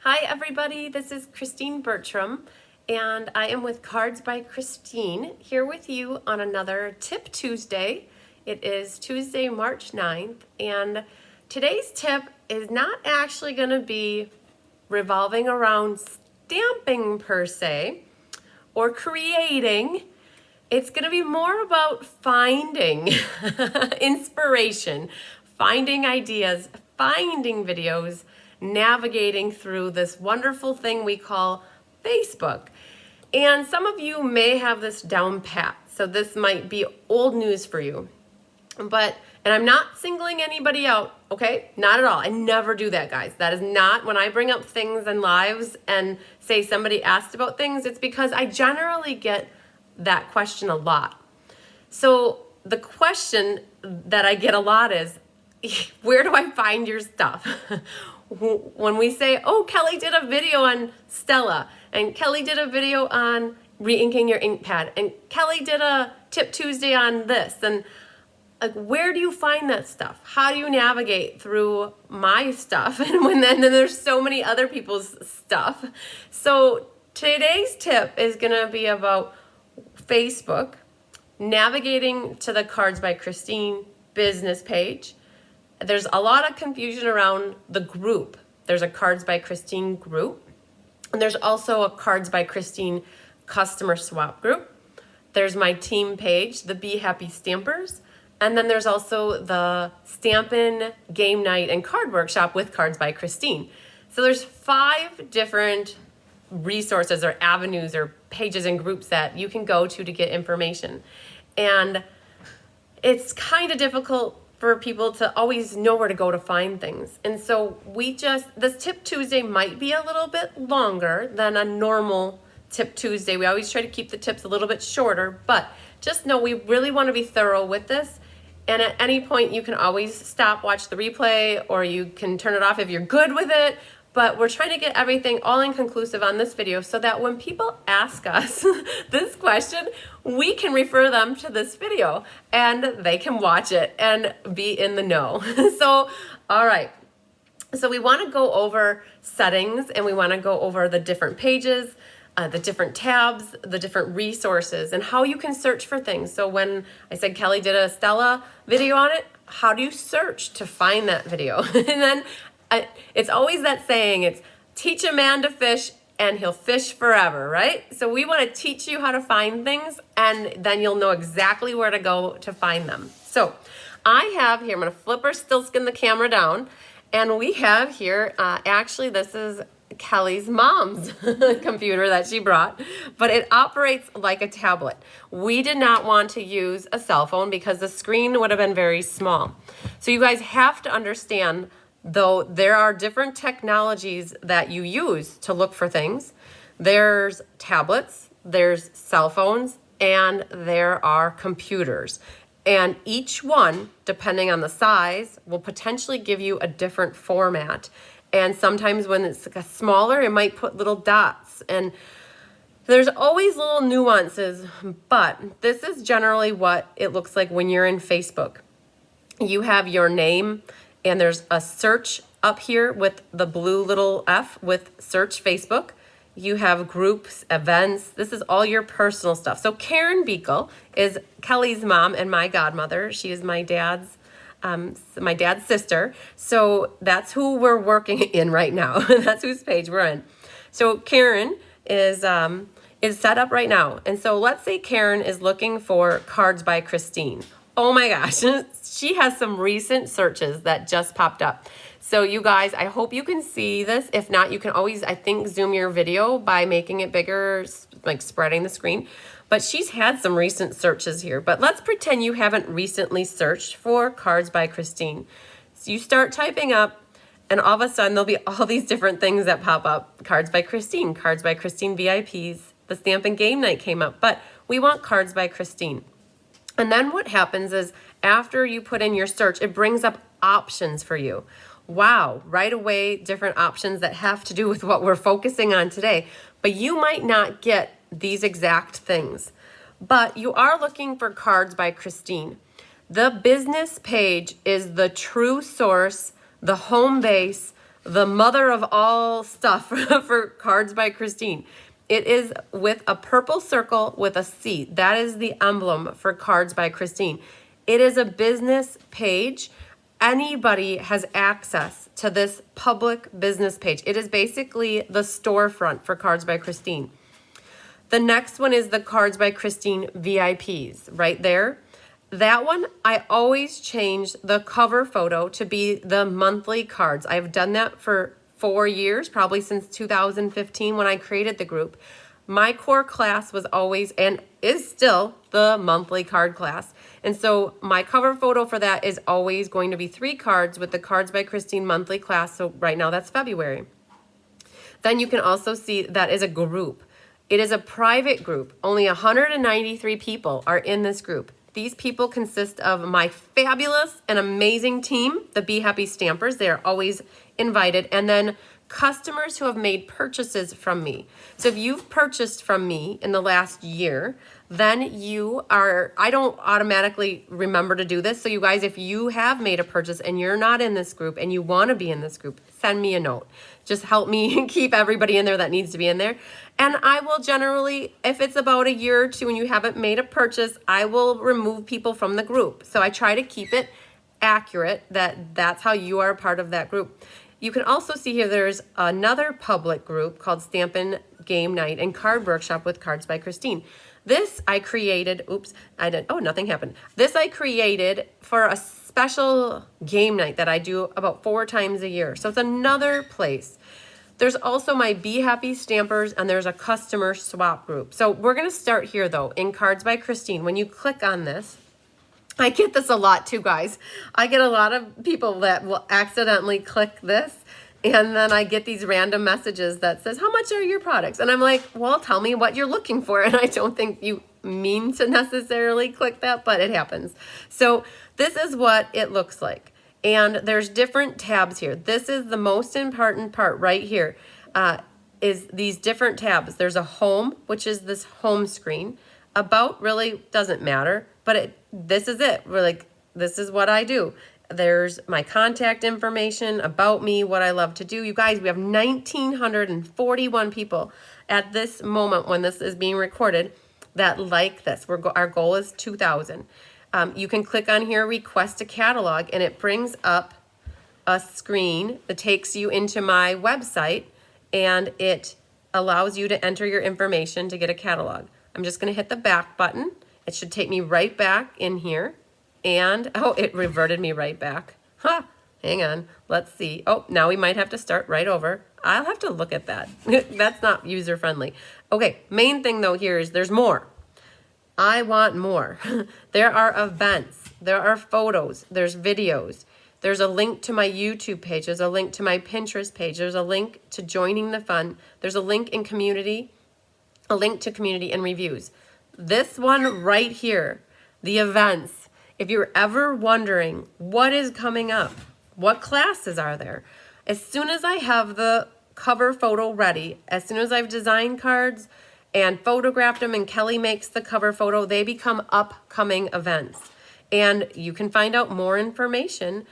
Hi everybody, this is Christine Bertram and I am with Cards by Christine here with you on another Tip Tuesday. It is Tuesday, March 9th, and today's tip is not actually going to be revolving around stamping per se or creating. It's going to be more about finding inspiration, finding ideas, finding videos, navigating through this wonderful thing we call Facebook. And some of you may have this down pat, so this might be old news for you. And I'm not singling anybody out, okay? Not at all. I never do that, guys. That is not, when I bring up things in lives and say somebody asked about things, it's because I generally get that question a lot. So the question that I get a lot is, where do I find your stuff? When we say, oh, Kelly did a video on Stella, and Kelly did a video on re-inking your ink pad, and Kelly did a Tip Tuesday on this, and like, where do you find that stuff? How do you navigate through my stuff? And then there's so many other people's stuff. So today's tip is gonna be about Facebook, navigating to the Cards by Christine business page. There's a lot of confusion around the group. There's a Cards by Christine group, and there's also a Cards by Christine customer swap group. There's my team page, the Be Happy Stampers, and then there's also the Stampin' Game Night and Card Workshop with Cards by Christine. So there's 5 different resources or avenues or pages and groups that you can go to get information. And it's kind of difficult for people to always know where to go to find things. And so this Tip Tuesday might be a little bit longer than a normal Tip Tuesday. We always try to keep the tips a little bit shorter, but just know we really want to be thorough with this. And at any point you can always stop, watch the replay, or you can turn it off if you're good with it. But we're trying to get everything all inconclusive on this video so that when people ask us this question, we can refer them to this video and they can watch it and be in the know. So, all right. So we want to go over settings, and we want to go over the different pages, the different tabs, the different resources, and how you can search for things. So when I said Kelly did a Stella video on it, how do you search to find that video? And then it's always that saying, it's teach a man to fish and he'll fish forever, right? So we want to teach you how to find things, and then you'll know exactly where to go to find them. So I have here, I'm going to flip or still skin the camera down, and we have here, actually this is Kelly's mom's computer that she brought, but it operates like a tablet. We did not want to use a cell phone because the screen would have been very small. So you guys have to understand, though, there are different technologies that you use to look for things. There's tablets, there's cell phones, and there are computers. And each one, depending on the size, will potentially give you a different format. And sometimes when it's like a smaller, it might put little dots. And there's always little nuances, but this is generally what it looks like when you're in Facebook. You have your name, and there's a search up here with the blue little F with search Facebook. You have groups, events. This is all your personal stuff. So Karen Beekle is Kelly's mom and my godmother. She is my dad's sister. So that's who we're working in right now. That's whose page we're in. So Karen is set up right now. And so let's say Karen is looking for Cards by Christine. Oh my gosh, she has some recent searches that just popped up. So you guys, I hope you can see this. If not, you can always, I think, zoom your video by making it bigger, like spreading the screen. But she's had some recent searches here. But let's pretend you haven't recently searched for Cards by Christine. So you start typing up, and all of a sudden there'll be all these different things that pop up. Cards by Christine VIPs, the Stampin' Game Night came up. But we want Cards by Christine. And then what happens is after you put in your search, it brings up options for you. Wow, right away, different options that have to do with what we're focusing on today. But you might not get these exact things. But you are looking for Cards by Christine. The business page is the true source, the home base the mother of all stuff for Cards by Christine. It is with a purple circle with a C. That is the emblem for Cards by Christine. It is a business page. Anybody has access to this public business page. It is basically the storefront for Cards by Christine. The next one is the Cards by Christine VIPs right there. That one, I always change the cover photo to be the monthly cards. I've done that for 4 years, probably since 2015 when I created the group. My core class was always and is still the monthly card class. And so my cover photo for that is always going to be 3 cards with the Cards by Christine monthly class. So right now that's February. Then you can also see that is a group. It is a private group. Only 193 people are in this group. These people consist of my fabulous and amazing team, the Be Happy Stampers. They are always invited. And then customers who have made purchases from me. So if you've purchased from me in the last year, then I don't automatically remember to do this. So you guys, if you have made a purchase and you're not in this group and you want to be in this group, send me a note. Just help me keep everybody in there that needs to be in there. And I will generally, if it's about a year or two and you haven't made a purchase, I will remove people from the group. So I try to keep it accurate that's how you are a part of that group. You can also see here there's another public group called Stampin' Game Night and Card Workshop with Cards by Christine. This I created, nothing happened. This I created for a special game night that I do about 4 times a year. So it's another place. There's also my Be Happy Stampers and there's a customer swap group. So we're gonna start here though, in Cards by Christine. When you click on this, I get this a lot too, guys. I get a lot of people that will accidentally click this and then I get these random messages that says, how much are your products? And I'm like, well, tell me what you're looking for. And I don't think you mean to necessarily click that, but it happens. So this is what it looks like. And there's different tabs here. This is the most important part right here, is these different tabs. There's a home, which is this home screen. About really doesn't matter, but this is it. We're like, this is what I do. There's my contact information, about me, what I love to do. You guys, we have 1,941 people at this moment when this is being recorded that like this. Our goal is 2,000. You can click on here, request a catalog, and it brings up a screen that takes you into my website, and it allows you to enter your information to get a catalog. I'm just going to hit the back button. It should take me right back in here. And, oh, it reverted me right back. Hang on. Let's see. Oh, now we might have to start right over. I'll have to look at that. That's not user-friendly. Okay, main thing, though, here is there's more. I want more. There are events. There are photos. There's videos. There's a link to my YouTube page. There's a link to my Pinterest page. There's a link to joining the fun. There's a link in community, a link to community and reviews. This one right here, the events. If you're ever wondering what is coming up, what classes are there, as soon as I have the cover photo ready, as soon as I've designed cards and photographed them and Kelly makes the cover photo, they become upcoming events. And you can find out more information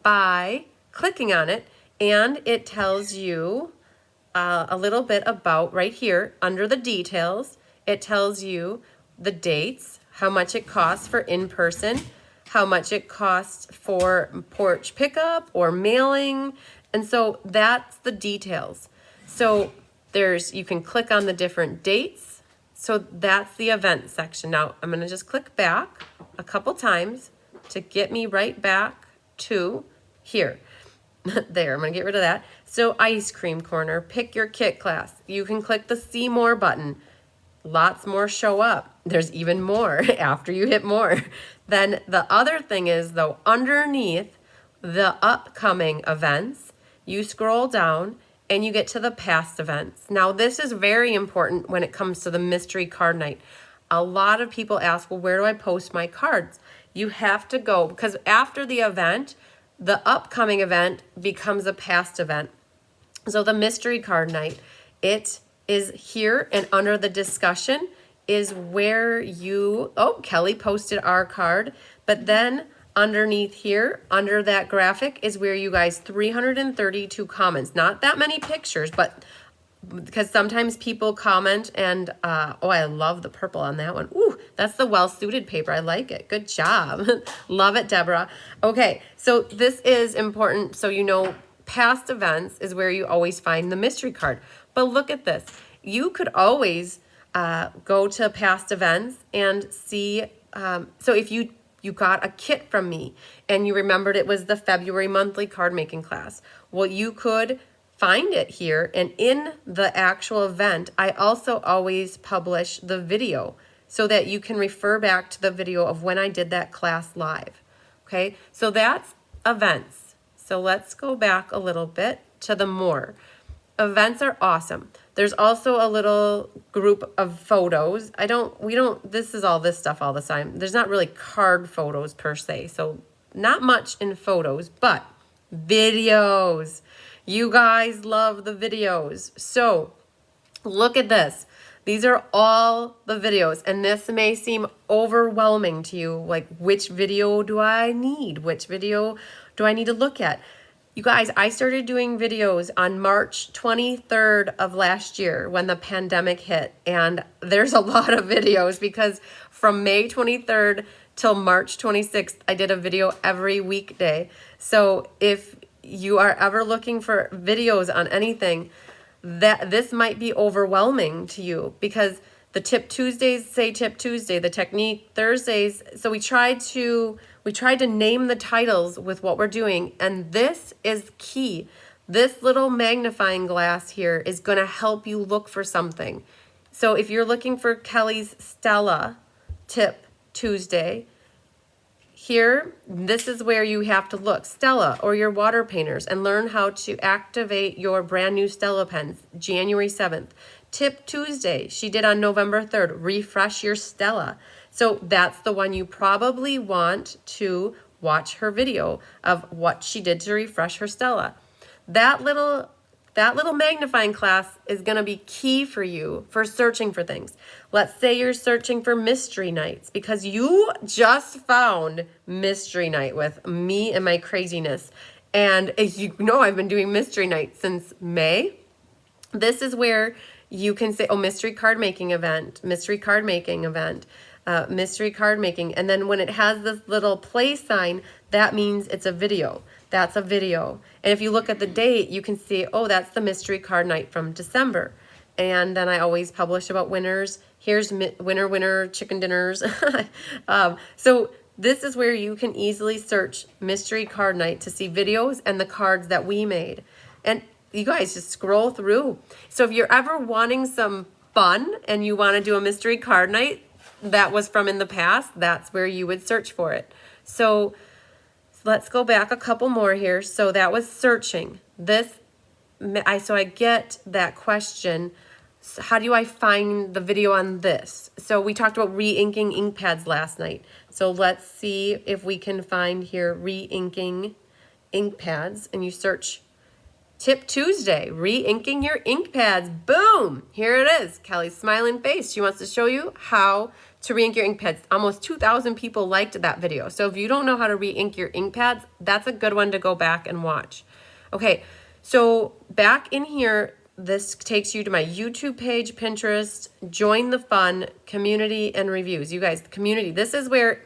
by clicking on it, and it tells you a little bit about right here under the details. It tells you the dates, how much it costs for in-person, how much it costs for porch pickup or mailing. And so that's the details. So you can click on the different dates. So that's the event section. Now I'm going to just click back a couple times to get me right back to here. There, I'm going to get rid of that. So ice cream corner, pick your kit class. You can click the see more button. Lots more show up. There's even more after you hit more. Then the other thing is, though, underneath the upcoming events, you scroll down and you get to the past events. Now, this is very important when it comes to the mystery card night. A lot of people ask, well, where do I post my cards? You have to go, because after the event, the upcoming event becomes a past event. So the mystery card night, it is here, and under the discussion is where Kelly posted our card, but then underneath here, under that graphic, is where you guys 332 comments. Not that many pictures, but because sometimes people comment and, oh, I love the purple on that one. Ooh, that's the well-suited paper. I like it. Good job. Love it, Deborah. Okay, so this is important. So you know, past events is where you always find the mystery card. But look at this. You could always go to past events and see. So if you got a kit from me and you remembered it was the February monthly card making class, well, you could find it here, and in the actual event, I also always publish the video so that you can refer back to the video of when I did that class live. Okay, so that's events. So let's go back a little bit to the more. Events are awesome. There's also a little group of photos. This is all this stuff all the time. There's not really card photos per se, so not much in photos, but videos. You guys love the videos. So look at this. These are all the videos, and this may seem overwhelming to you. Like, which video do I need? Which video do I need to look at? You guys, I started doing videos on March 23rd of last year when the pandemic hit, and there's a lot of videos because from May 23rd till March 26th, I did a video every weekday. So if you are ever looking for videos on anything, that this might be overwhelming to you, because the Tip Tuesdays say Tip Tuesday, the Technique Thursdays. So we tried to name the titles with what we're doing, and this is key. This little magnifying glass here is going to help you look for something. So if you're looking for Kelly's Stella Tip Tuesday, here, this is where you have to look. Stella or your water painters, and learn how to activate your brand new Stella pens, January 7th. Tip Tuesday, she did on November 3rd, refresh your Stella. So that's the one you probably want to watch her video of what she did to refresh her Stella. That little magnifying glass is going to be key for you for searching for things. Let's say you're searching for mystery nights because you just found mystery night with me and my craziness. And as you know, I've been doing mystery nights since May. This is where you can say, oh, mystery card making event, mystery card making event, mystery card making. And then when it has this little play sign, that means it's a video. That's a video. And if you look at the date, you can see, oh, that's the mystery card night from December. And then I always publish about winners. Here's winner, chicken dinners. So this is where you can easily search mystery card night to see videos and the cards that we made. And you guys just scroll through. So if you're ever wanting some fun and you want to do a mystery card night that was from in the past, that's where you would search for it. So let's go back a couple more here. So that was searching. So I get that question. So how do I find the video on this? So we talked about re-inking ink pads last night. So let's see if we can find here re-inking ink pads, and you search Tip Tuesday, re-inking your ink pads. Boom! Here it is. Kelly's smiling face. She wants to show you how to re-ink your ink pads. Almost 2,000 people liked that video. So if you don't know how to re-ink your ink pads, that's a good one to go back and watch. Okay, so back in here, this takes you to my YouTube page, Pinterest, join the fun, community, and reviews. You guys, the community, this is where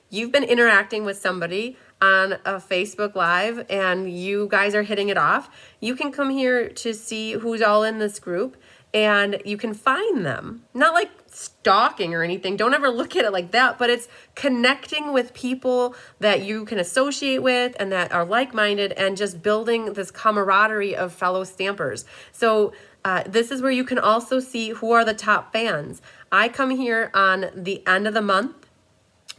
you've been interacting with somebody on a Facebook Live and you guys are hitting it off. You can come here to see who's all in this group, and you can find them. Not like stalking or anything. Don't ever look at it like that, but it's connecting with people that you can associate with and that are like-minded, and just building this camaraderie of fellow stampers. So this is where you can also see who are the top fans. I come here on the end of the month,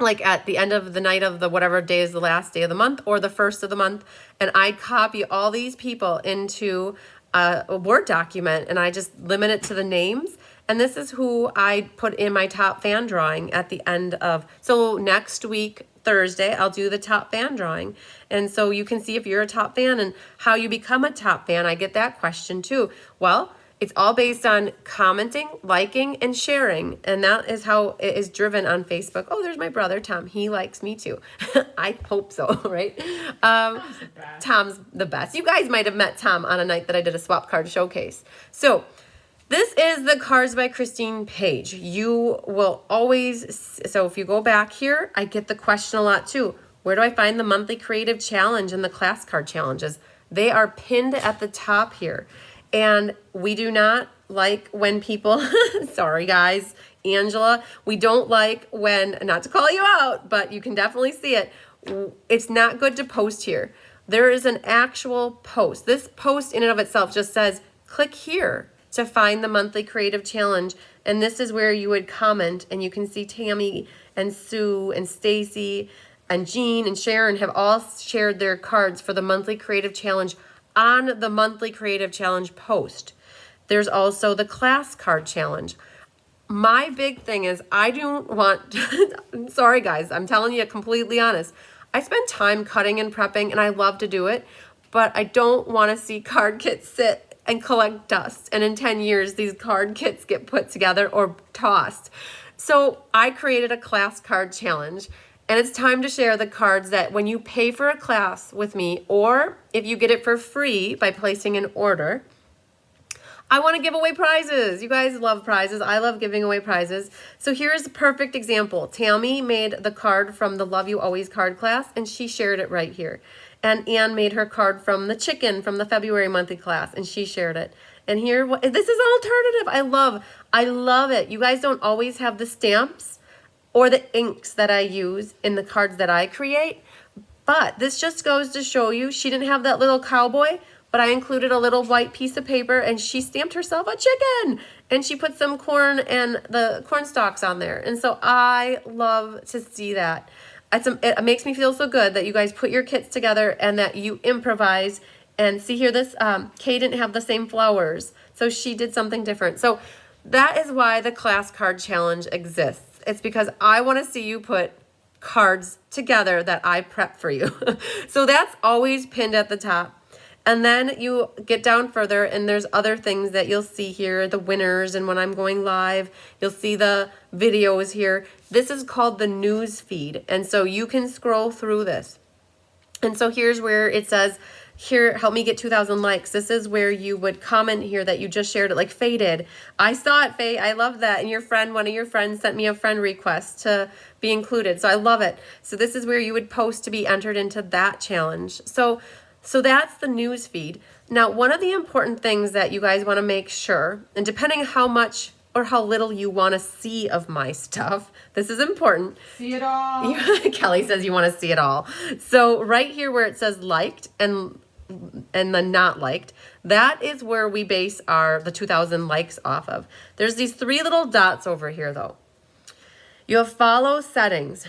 like at the end of the night of the whatever day is the last day of the month or the first of the month, and I copy all these people into a Word document, and I just limit it to the names. And this is who I put in my top fan drawing at the end of, so next week, Thursday, I'll do the top fan drawing. And so you can see if you're a top fan and how you become a top fan. I get that question too. Well, It's all based on commenting, liking, and sharing. And that is how it is driven on Facebook. Oh, there's my brother, Tom. He likes me too. I hope so, right? Tom's the best. You guys might have met Tom on a night that I did a swap card showcase. So this is the Cards by Christine page. You will always, so if you go back here, I get the question a lot too. Where do I find the monthly creative challenge and the class card challenges? They are pinned at the top here. And we do not like when people, sorry guys, Angela, we don't like when, not to call you out, but you can definitely see it. It's not good to post here. There is an actual post. This post in and of itself just says, click here to find the monthly creative challenge. And this is where you would comment, and you can see Tammy and Sue and Stacy and Jean and Sharon have all shared their cards for the monthly creative challenge on the monthly creative challenge post. There's also the class card challenge. My big thing is I don't want, sorry guys, I'm telling you completely honest. I spend time cutting and prepping and I love to do it, but I don't want to see card kits sit and collect dust. And in 10 years, these card kits get put together or tossed. So I created a class card challenge. And it's time to share the cards that when you pay for a class with me, or if you get it for free by placing an order, I want to give away prizes. You guys love prizes. I love giving away prizes. So here's a perfect example. Tammy made the card from the Love You Always card class, and she shared it right here. And Anne made her card from the chicken from the February monthly class, and she shared it. And here, this is an alternative. I love it. You guys don't always have the stamps or the inks that I use in the cards that I create. But this just goes to show you, she didn't have that little cowboy, but I included a little white piece of paper and she stamped herself a chicken. And she put some corn and the corn stalks on there. And so I love to see that. It makes me feel so good that you guys put your kits together and that you improvise. And see here, this Kay didn't have the same flowers, so she did something different. So that is why the class card challenge exists. It's because I want to see you put cards together that I prep for you. So that's always pinned at the top. And then you get down further and there's other things that you'll see here, the winners, and when I'm going live, you'll see the videos here. This is called the news feed. And so you can scroll through this. And so here's where it says, here, help me get 2,000 likes. This is where you would comment here that you just shared it, like Faye did. I saw it, Faye. I love that. And your friend, one of your friends sent me a friend request to be included. So I love it. So this is where you would post to be entered into that challenge. So that's the news feed. Now, one of the important things that you guys want to make sure, and depending how much or how little you want to see of my stuff, this is important. See it all. Kelly says you want to see it all. So right here where it says liked and the not liked, that is where we base the 2,000 likes off of. There's these 3 little dots over here though. You have follow settings.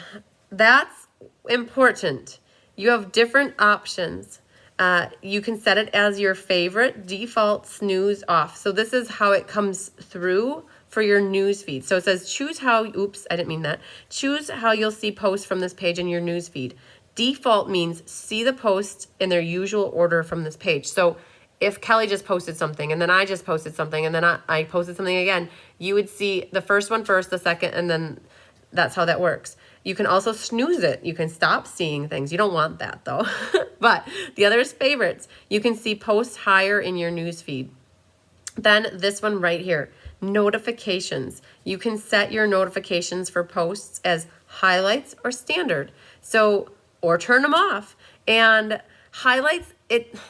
That's important. You have different options. You can set it as your favorite, default, snooze, off. So this is how it comes through for your news feed. So it says choose how, oops, I didn't mean that. Choose how you'll see posts from this page in your news feed. Default means see the posts in their usual order from this page. So if Kelly just posted something and then I just posted something and then I posted something again, you would see the first one first, the second, and then that's how that works. You can also snooze it. You can stop seeing things. You don't want that though. But the other is favorites. You can see posts higher in your news feed. Then this one right here, notifications. You can set your notifications for posts as highlights or standard. So, or turn them off. And highlights,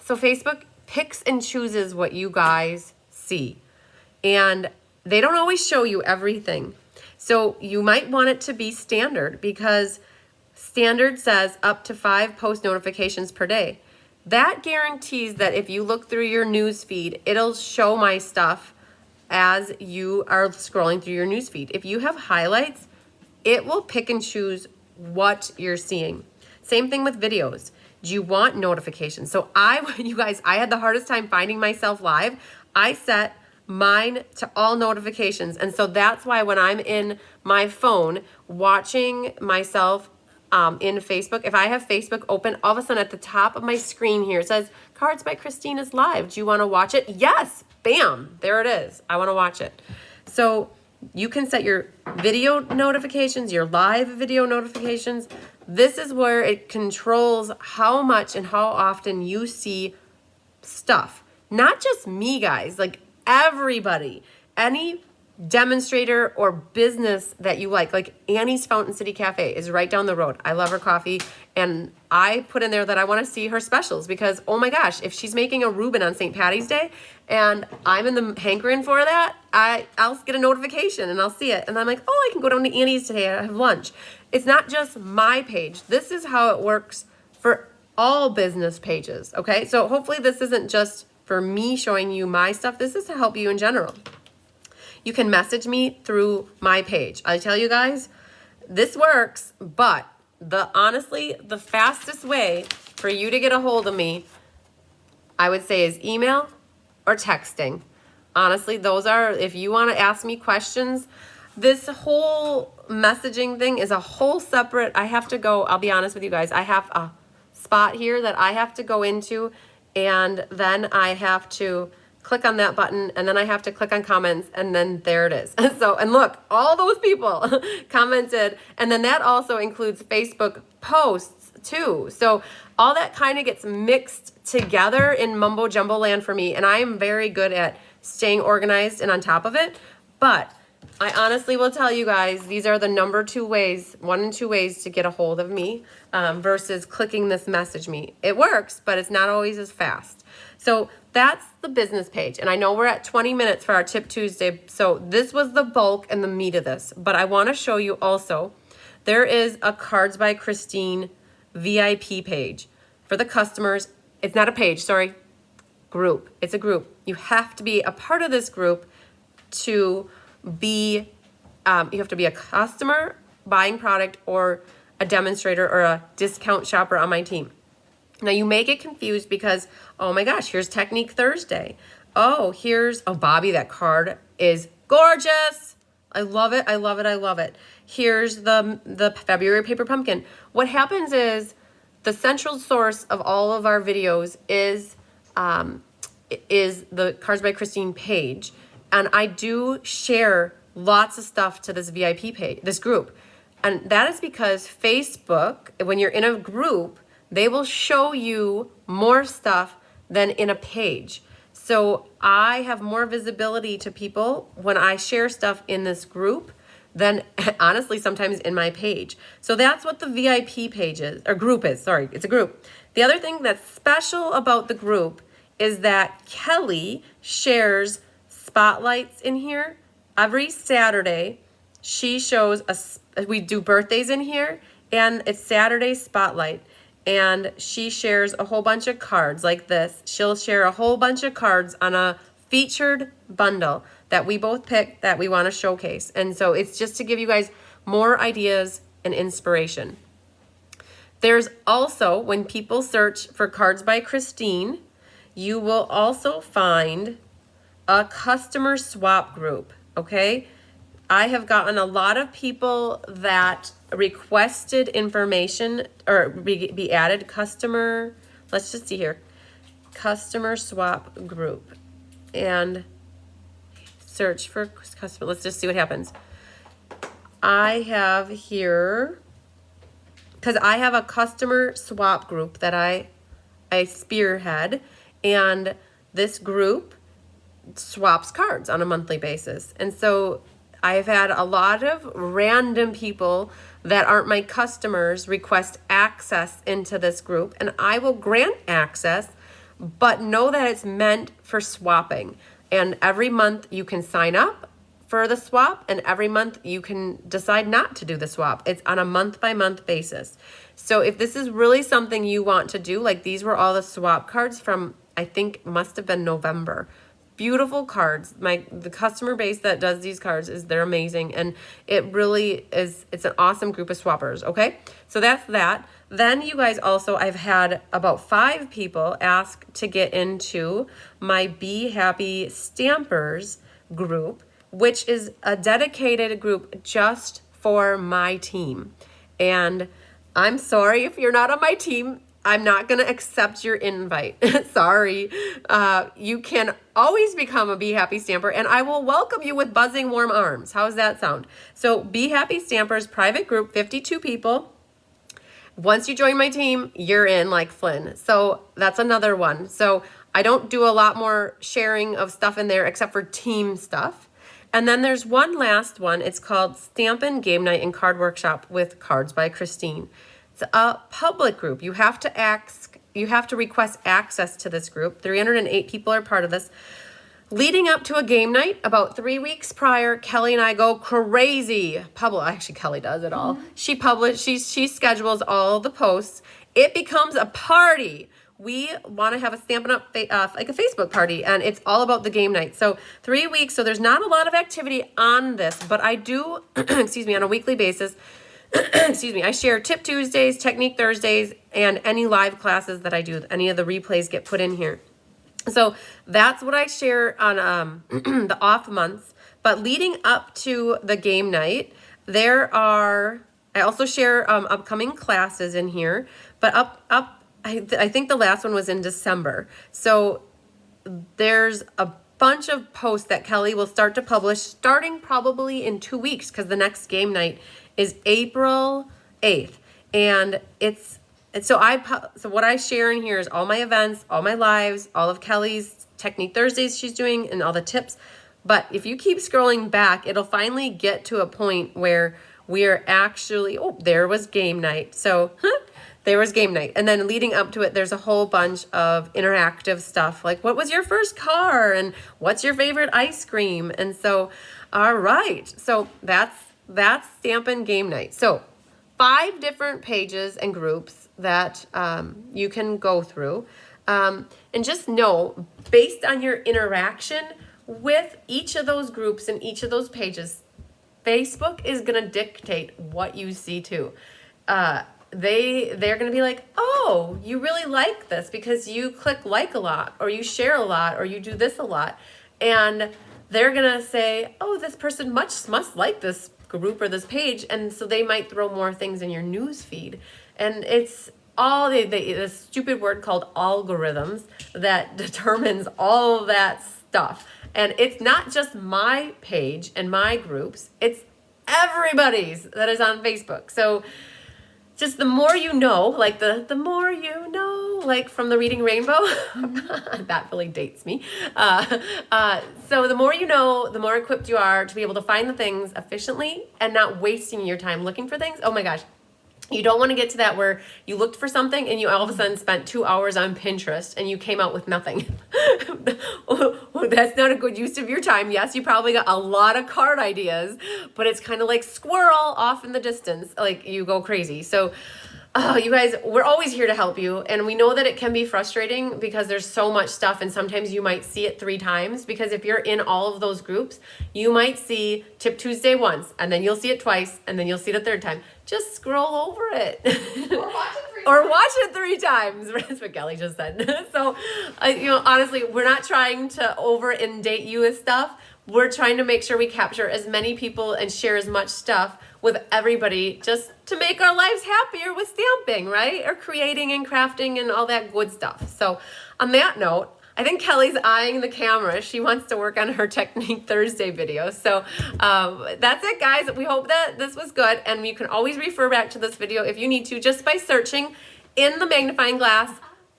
so Facebook picks and chooses what you guys see. And they don't always show you everything. So you might want it to be standard because standard says up to 5 post notifications per day. That guarantees that if you look through your news feed, it'll show my stuff as you are scrolling through your news feed. If you have highlights, it will pick and choose what you're seeing. Same thing with videos. Do you want notifications? So you guys, I had the hardest time finding myself live. I set mine to all notifications. And so that's why when I'm in my phone watching myself in Facebook, if I have Facebook open, all of a sudden at the top of my screen here, it says Cards by Christine is live. Do you want to watch it? Yes. Bam. There it is. I want to watch it. So you can set your video notifications, your live video notifications. This is where it controls how much and how often you see stuff. Not just me, guys, like everybody. Any demonstrator or business that you like Annie's Fountain City Cafe is right down the road. I love her coffee, and I put in there that I want to see her specials because, oh my gosh, if she's making a Reuben on St. Patty's Day and I'm in the hankering for that, I'll get a notification and I'll see it, and I'm like, oh, I can go down to Annie's today and have lunch. It's not just my page. This is how it works for all business pages, okay? So hopefully this isn't just for me showing you my stuff. This is to help you in general. You can message me through my page. I tell you guys, this works, but honestly, the fastest way for you to get a hold of me, I would say, is email or texting. Honestly, those are, if you want to ask me questions, this whole messaging thing is a whole separate, I have to go, I'll be honest with you guys, I have a spot here that I have to go into, and then I have to click on that button, and then I have to click on comments, and then there it is. So, and look, all those people commented, and then that also includes Facebook posts too. So all that kind of gets mixed together in mumbo jumbo land for me, and I am very good at staying organized and on top of it. But I honestly will tell you guys, these are the one and two ways to get a hold of me versus clicking this message me. It works, but it's not always as fast. So that's the business page. And I know we're at 20 minutes for our Tip Tuesday. So this was the bulk and the meat of this. But I want to show you also, there is a Cards by Christine VIP page for the customers. It's not a page, sorry, group. It's a group. You have to be a part of this group to be, you have to be a customer buying product or a demonstrator or a discount shopper on my team. Now you may get confused because, oh my gosh, here's Technique Thursday. Oh, Bobby, that card is gorgeous. I love it. I love it. I love it. Here's the February Paper Pumpkin. What happens is the central source of all of our videos is the Cards by Christine page. And I do share lots of stuff to this VIP page, this group. And that is because Facebook, when you're in a group, they will show you more stuff than in a page. So I have more visibility to people when I share stuff in this group than honestly sometimes in my page. So that's what the VIP page is, or group is, sorry, it's a group. The other thing that's special about the group is that Kelly shares spotlights in here. Every Saturday, she shows we do birthdays in here, and it's Saturday Spotlight. And she shares a whole bunch of cards like this. She'll share a whole bunch of cards on a featured bundle that we both picked that we want to showcase. And so it's just to give you guys more ideas and inspiration. There's also, when people search for Cards by Christine, you will also find a customer swap group, okay? I have gotten a lot of people that requested information or be added customer, let's just see here, customer swap group, and search for customer. Let's just see what happens. I have here, because I have a customer swap group that I spearhead, and this group swaps cards on a monthly basis. And so I've had a lot of random people that aren't my customers request access into this group, and I will grant access, but know that it's meant for swapping. And every month you can sign up for the swap, and every month you can decide not to do the swap. It's on a month-by-month basis. So if this is really something you want to do, like these were all the swap cards from, I think must have been November. Beautiful cards. The customer base that does these cards they're amazing, and it really is, it's an awesome group of swappers, okay? So that's that. Then you guys also, I've had about 5 people ask to get into my Be Happy Stampers group, which is a dedicated group just for my team. And I'm sorry if you're not on my team. I'm not going to accept your invite. Sorry. You can always become a Be Happy Stamper, and I will welcome you with buzzing warm arms. How's that sound? So Be Happy Stampers private group, 52 people. Once you join my team, you're in like Flynn. So that's another one. So I don't do a lot more sharing of stuff in there except for team stuff. And then there's one last one. It's called Stampin' Game Night and Card Workshop with Cards by Christine. It's a public group. You have to request access to this group. 308 people are part of this. Leading up to a game night, about 3 weeks prior, Kelly and I go crazy. Actually, Kelly does it all. She schedules all the posts. It becomes a party. We want to have a Stampin' Up! Like a Facebook party, and it's all about the game night. So 3 weeks, so there's not a lot of activity on this, but I do, excuse me, on a weekly basis, excuse me, I share Tip Tuesdays, Technique Thursdays, and any live classes that I do. Any of the replays get put in here. So that's what I share on the off months. But leading up to the game night, I also share upcoming classes in here. But I think the last one was in December. So there's a bunch of posts that Kelly will start to publish starting probably in 2 weeks, because the next game night is April 8th. And so what I share in here is all my events, all my lives, all of Kelly's Technique Thursdays she's doing, and all the tips. But if you keep scrolling back, it'll finally get to a point where we are actually, there was game night. So there was game night. And then leading up to it, there's a whole bunch of interactive stuff, like what was your first car and what's your favorite ice cream? And so, all right. So that's Stampin' Game Night. So 5 different pages and groups that you can go through. And just know, based on your interaction with each of those groups and each of those pages, Facebook is going to dictate what you see too. They're going to be like, oh, you really like this because you click like a lot, or you share a lot, or you do this a lot. And they're going to say, oh, this person must like this group or this page. And so they might throw more things in your news feed. And it's all the stupid word called algorithms that determines all that stuff. And it's not just my page and my groups, it's everybody's that is on Facebook. So just the more you know, like the more you know, like from the Reading Rainbow, that really dates me. So the more you know, the more equipped you are to be able to find the things efficiently and not wasting your time looking for things. Oh my gosh. You don't want to get to that where you looked for something and you all of a sudden spent 2 hours on Pinterest and you came out with nothing. That's not a good use of your time. Yes, you probably got a lot of card ideas, but it's kind of like squirrel off in the distance. Like you go crazy. So you guys, we're always here to help you. And we know that it can be frustrating because there's so much stuff. And sometimes you might see it 3 times, because if you're in all of those groups, you might see Tip Tuesday once, and then you'll see it twice, and then you'll see it a 3rd time. Just scroll over it. Or watch it 3 times. That's what Kelly just said. So, honestly, we're not trying to over-inundate you with stuff. We're trying to make sure we capture as many people and share as much stuff with everybody, just to make our lives happier with stamping, right? Or creating and crafting and all that good stuff. So on that note, I think Kelly's eyeing the camera. She wants to work on her Technique Thursday video. So that's it, guys. We hope that this was good. And you can always refer back to this video if you need to, just by searching in the magnifying glass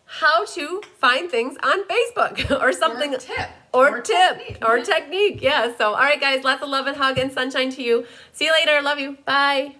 how to find things on Facebook or something. Or technique. Yeah. So, all right, guys, lots of love and hug and sunshine to you. See you later. Love you. Bye.